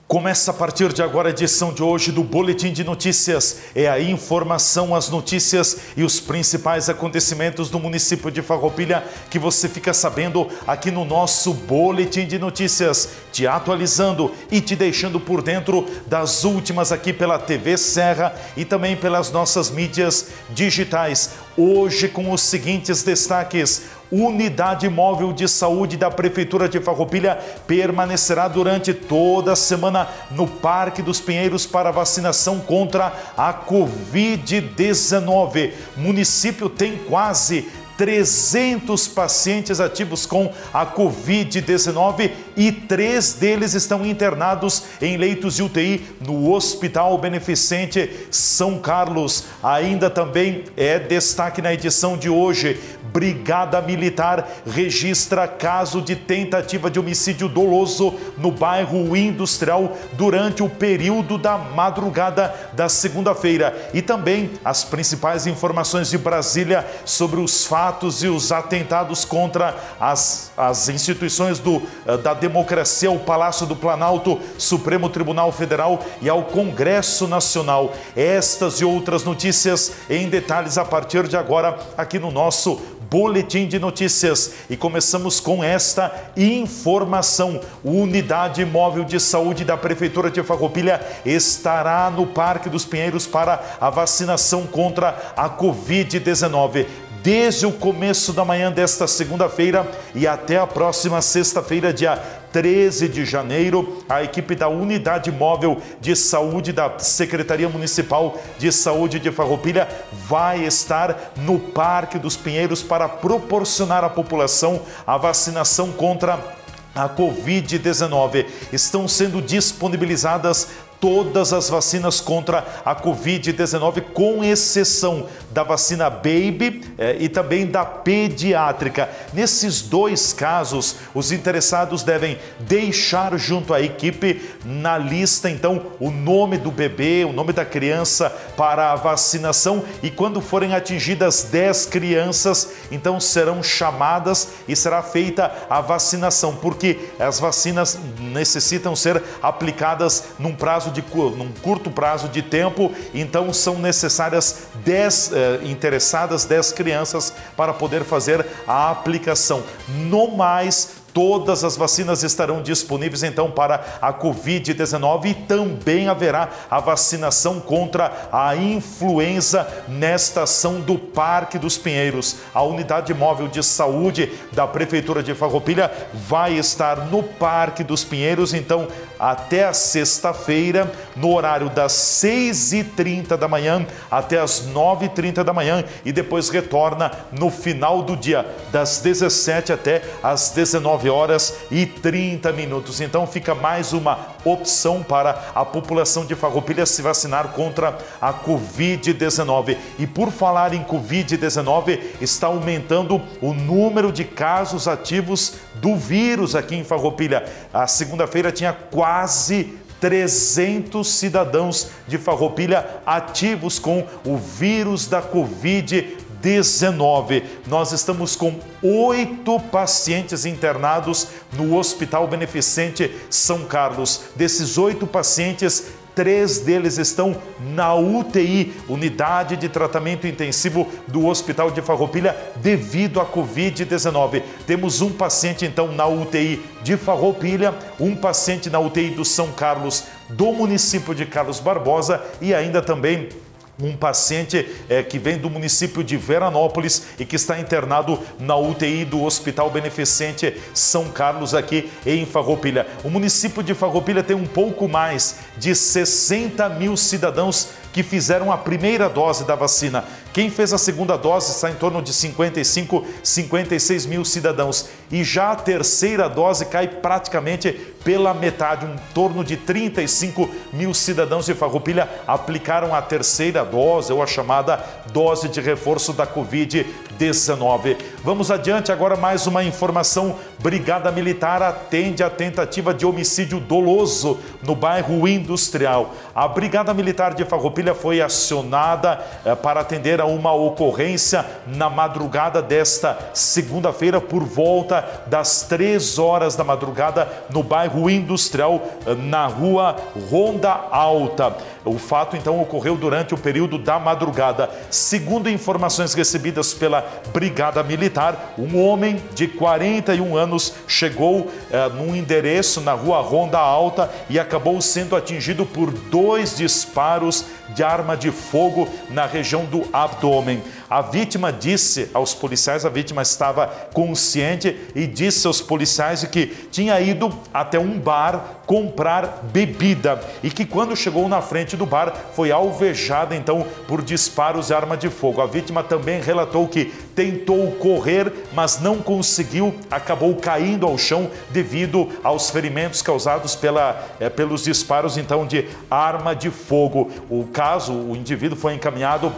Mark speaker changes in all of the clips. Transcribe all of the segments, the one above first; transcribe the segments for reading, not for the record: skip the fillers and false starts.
Speaker 1: Começa a partir de agora a edição de hoje do Boletim de Notícias. É a informação, as notícias e os principais acontecimentos do município de Farroupilha que você fica sabendo aqui no nosso Boletim de Notícias, te atualizando e te deixando por dentro das últimas aqui pela TV Serra e também pelas nossas mídias digitais. Hoje com os seguintes destaques: Unidade Móvel de Saúde da Prefeitura de Farroupilha permanecerá durante toda a semana no Parque dos Pinheiros para vacinação contra a Covid-19. O município tem quase 300 pacientes ativos com a Covid-19 e 3 deles estão internados em leitos de UTI no Hospital Beneficente São Carlos. Ainda também é destaque na edição de hoje: Brigada Militar registra caso de tentativa de homicídio doloso no bairro Industrial durante o período da madrugada da segunda-feira. E também as principais informações de Brasília sobre os fatos e os atentados contra as instituições da democracia, o Palácio do Planalto, Supremo Tribunal Federal e ao Congresso Nacional. Estas e outras notícias em detalhes a partir de agora aqui no nosso Boletim de Notícias. E começamos com esta informação: Unidade Móvel de Saúde da Prefeitura de Farroupilha estará no Parque dos Pinheiros para a vacinação contra a Covid-19. Desde o começo da manhã desta segunda-feira e até a próxima sexta-feira, dia 13 de janeiro, a equipe da Unidade Móvel de Saúde da Secretaria Municipal de Saúde de Farroupilha vai estar no Parque dos Pinheiros para proporcionar à população a vacinação contra a Covid-19. Estão sendo disponibilizadas todas as vacinas contra a Covid-19, com exceção da vacina Baby e também da pediátrica. Nesses dois casos, os interessados devem deixar junto à equipe na lista, então, o nome do bebê, o nome da criança para a vacinação, e quando forem atingidas 10 crianças, então serão chamadas e será feita a vacinação, porque as vacinas necessitam ser aplicadas num curto prazo de tempo, então são necessárias 10 interessadas, 10 crianças para poder fazer a aplicação. No mais, todas as vacinas estarão disponíveis então para a Covid-19 e também haverá a vacinação contra a influenza nesta ação do Parque dos Pinheiros. A Unidade Móvel de Saúde da Prefeitura de Farroupilha vai estar no Parque dos Pinheiros, então, até a sexta-feira, no horário das 6h30 da manhã até as 9h30 da manhã, e depois retorna no final do dia, das 17 até as 19h30. Então fica mais uma opção para a população de Farroupilha se vacinar contra a Covid-19. E por falar em Covid-19, está aumentando o número de casos ativos do vírus aqui em Farroupilha. A segunda-feira tinha quase 300 cidadãos de Farroupilha ativos com o vírus da Covid-19. Nós estamos com 8 pacientes internados no Hospital Beneficente São Carlos. Desses 8 pacientes, 3 deles estão na UTI, Unidade de Tratamento Intensivo do Hospital de Farroupilha, devido à Covid-19. Temos um paciente, então, na UTI de Farroupilha, um paciente na UTI do São Carlos, do município de Carlos Barbosa, e ainda também um paciente que vem do município de Veranópolis e que está internado na UTI do Hospital Beneficente São Carlos, aqui em Farroupilha. O município de Farroupilha tem um pouco mais de 60 mil cidadãos que fizeram a primeira dose da vacina. Quem fez a segunda dose está em torno de 55, 56 mil cidadãos. E já a terceira dose cai praticamente pela metade, em torno de 35 mil cidadãos de Farroupilha aplicaram a terceira dose, ou a chamada dose de reforço da Covid-19. Vamos adiante, agora mais uma informação: Brigada Militar atende a tentativa de homicídio doloso no bairro Industrial. A Brigada Militar de Farroupilha foi acionada para atender ocorrera uma ocorrência na madrugada desta segunda-feira, por volta das 3 horas da madrugada, no bairro Industrial, na rua Ronda Alta. O fato, então, ocorreu durante o período da madrugada. Segundo informações recebidas pela Brigada Militar, um homem de 41 anos chegou num endereço na rua Ronda Alta e acabou sendo atingido por 2 disparos de arma de fogo na região do abdômen. A vítima disse aos policiais, a vítima estava consciente e disse aos policiais que tinha ido até um bar comprar bebida e que quando chegou na frente do bar foi alvejada então por disparos de arma de fogo. A vítima também relatou que tentou correr, mas não conseguiu, acabou caindo ao chão devido aos ferimentos causados pelos disparos então de arma de fogo. O indivíduo foi encaminhado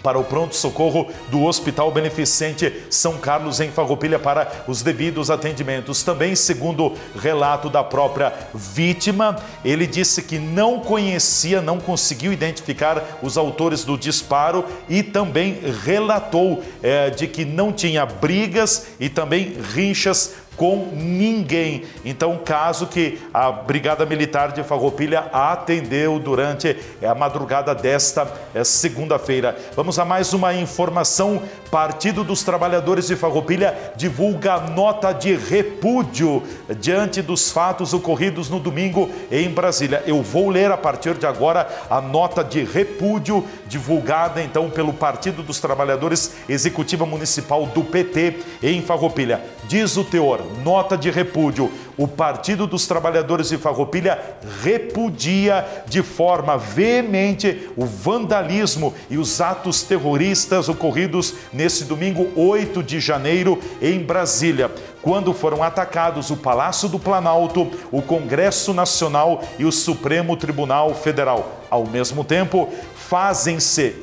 Speaker 1: para o pronto-socorro do Hospital Beneficente São Carlos, em Farroupilha, para os devidos atendimentos. Também, segundo relato da própria vítima, ele disse que não conhecia, não conseguiu identificar os autores do disparo e também relatou de que não tinha brigas e também rinchas com ninguém. Então, caso que a Brigada Militar de Farroupilha atendeu durante a madrugada desta segunda-feira. Vamos a mais uma informação. Partido dos Trabalhadores de Farroupilha divulga nota de repúdio diante dos fatos ocorridos no domingo em Brasília. Eu vou ler a partir de agora a nota de repúdio divulgada então pelo Partido dos Trabalhadores, Executiva Municipal do PT em Farroupilha. Diz o teor: nota de repúdio. O Partido dos Trabalhadores de Farroupilha repudia de forma veemente o vandalismo e os atos terroristas ocorridos nesse domingo 8 de janeiro em Brasília, quando foram atacados o Palácio do Planalto, o Congresso Nacional e o Supremo Tribunal Federal. Ao mesmo tempo, fazem-se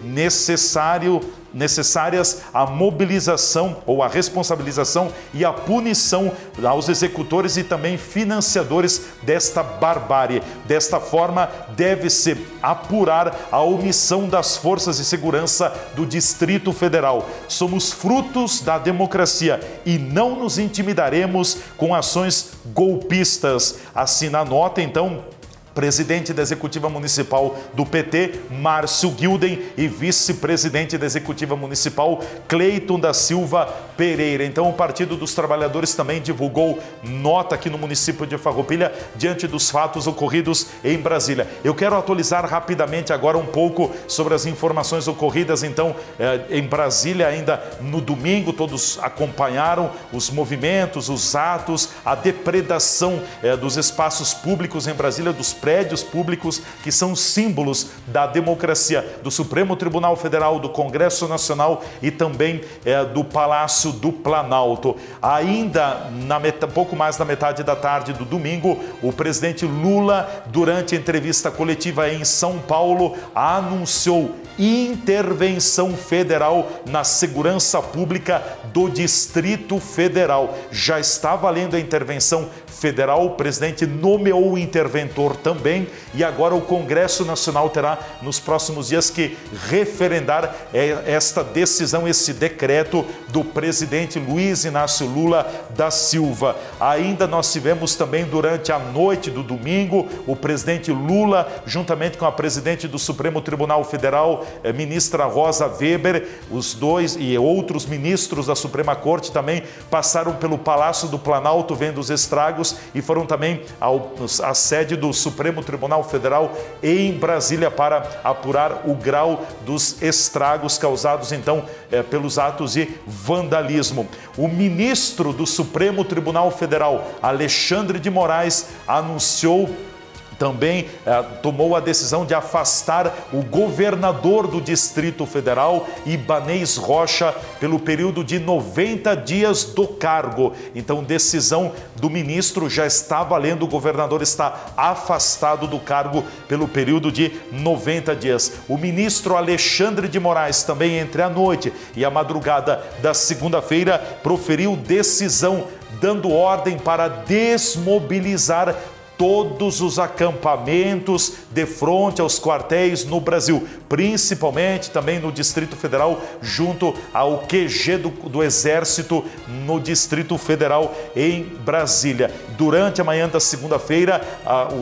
Speaker 1: necessárias a mobilização ou a responsabilização e a punição aos executores e também financiadores desta barbárie. Desta forma, deve-se apurar a omissão das forças de segurança do Distrito Federal. Somos frutos da democracia e não nos intimidaremos com ações golpistas. Assina a nota, então, presidente da Executiva Municipal do PT, Márcio Gilden, e vice-presidente da Executiva Municipal, Cleiton da Silva Pereira. Então, o Partido dos Trabalhadores também divulgou nota aqui no município de Farroupilha diante dos fatos ocorridos em Brasília. Eu quero atualizar rapidamente agora um pouco sobre as informações ocorridas, então, em Brasília ainda no domingo. Todos acompanharam os movimentos, os atos, a depredação dos espaços públicos em Brasília, dos prédios públicos que são símbolos da democracia, do Supremo Tribunal Federal, do Congresso Nacional e também do Palácio do Planalto. Ainda pouco mais da metade da tarde do domingo, o presidente Lula, durante a entrevista coletiva em São Paulo, anunciou intervenção federal na segurança pública do Distrito Federal. Já está valendo a intervenção federal, o presidente nomeou o interventor também e agora o Congresso Nacional terá nos próximos dias que referendar esta decisão, esse decreto do presidente Luiz Inácio Lula da Silva. Ainda nós tivemos também durante a noite do domingo o presidente Lula, juntamente com a presidente do Supremo Tribunal Federal, ministra Rosa Weber, os dois e outros ministros da Suprema Corte também passaram pelo Palácio do Planalto vendo os estragos e foram também à sede do Supremo Tribunal Federal em Brasília para apurar o grau dos estragos causados então pelos atos de vandalismo. O ministro do Supremo Tribunal Federal, Alexandre de Moraes, anunciou também tomou a decisão de afastar o governador do Distrito Federal, Ibanez Rocha, pelo período de 90 dias do cargo. Então, decisão do ministro já está valendo, o governador está afastado do cargo pelo período de 90 dias. O ministro Alexandre de Moraes, também entre a noite e a madrugada da segunda-feira, proferiu decisão dando ordem para desmobilizar todos os acampamentos de frente aos quartéis no Brasil, principalmente também no Distrito Federal, junto ao QG do Exército no Distrito Federal em Brasília. Durante a manhã da segunda-feira,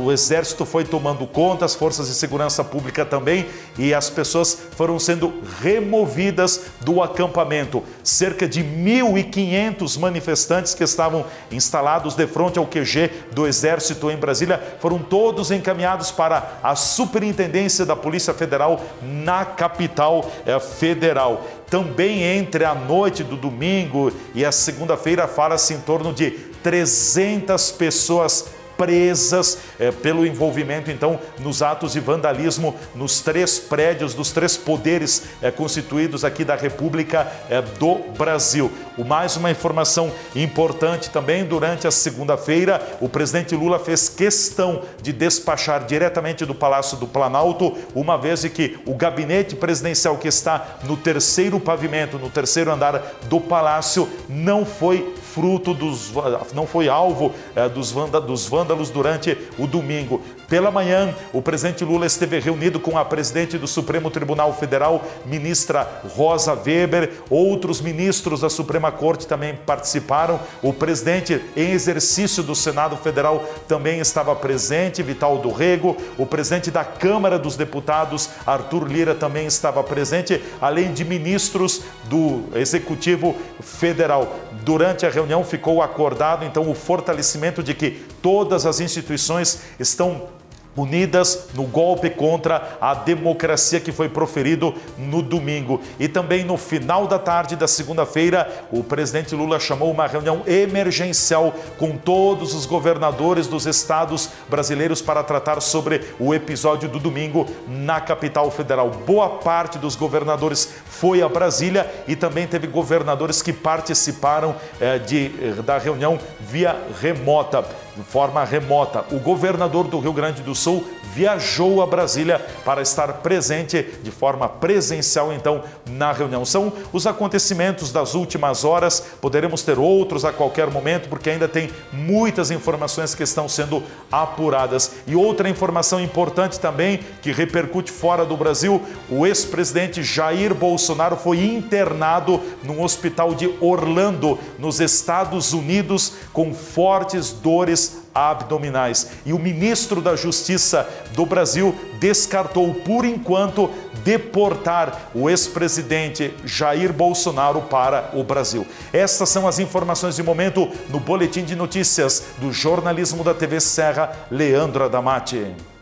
Speaker 1: o Exército foi tomando conta, as forças de segurança pública também, e as pessoas foram sendo removidas do acampamento. Cerca de 1.500 manifestantes que estavam instalados de frente ao QG do Exército em Brasília foram todos encaminhados para a Superintendência da Polícia Federal na capital federal. Também entre a noite do domingo e a segunda-feira fala-se em torno de 300 pessoas presas pelo envolvimento, então, nos atos de vandalismo nos 3 prédios dos 3 poderes constituídos aqui da República do Brasil. Mais uma informação importante também: durante a segunda-feira, o presidente Lula fez questão de despachar diretamente do Palácio do Planalto, uma vez que o gabinete presidencial, que está no 3º pavimento, no 3º andar do Palácio, não foi alvo dos vândalos durante o domingo. Pela manhã, o presidente Lula esteve reunido com a presidente do Supremo Tribunal Federal, ministra Rosa Weber. Outros ministros da Suprema Corte também participaram. O presidente em exercício do Senado Federal também estava presente, Vital do Rego. O presidente da Câmara dos Deputados, Arthur Lira, também estava presente, além de ministros do Executivo Federal. Durante a reunião ficou acordado, então, o fortalecimento de que todas as instituições estão unidas no golpe contra a democracia que foi proferido no domingo. E também no final da tarde da segunda-feira, o presidente Lula chamou uma reunião emergencial com todos os governadores dos estados brasileiros para tratar sobre o episódio do domingo na capital federal. Boa parte dos governadores foi a Brasília e também teve governadores que participaram da reunião via remota, de forma remota. O governador do Rio Grande do Sul viajou a Brasília para estar presente de forma presencial, então, na reunião. São os acontecimentos das últimas horas. Poderemos ter outros a qualquer momento, porque ainda tem muitas informações que estão sendo apuradas. E outra informação importante também, que repercute fora do Brasil: o ex-presidente Jair Bolsonaro foi internado num hospital de Orlando, nos Estados Unidos, com fortes dores abdominais. E o ministro da Justiça do Brasil descartou, por enquanto, deportar o ex-presidente Jair Bolsonaro para o Brasil. Essas são as informações de momento no Boletim de Notícias do jornalismo da TV Serra, Leandro Adamati.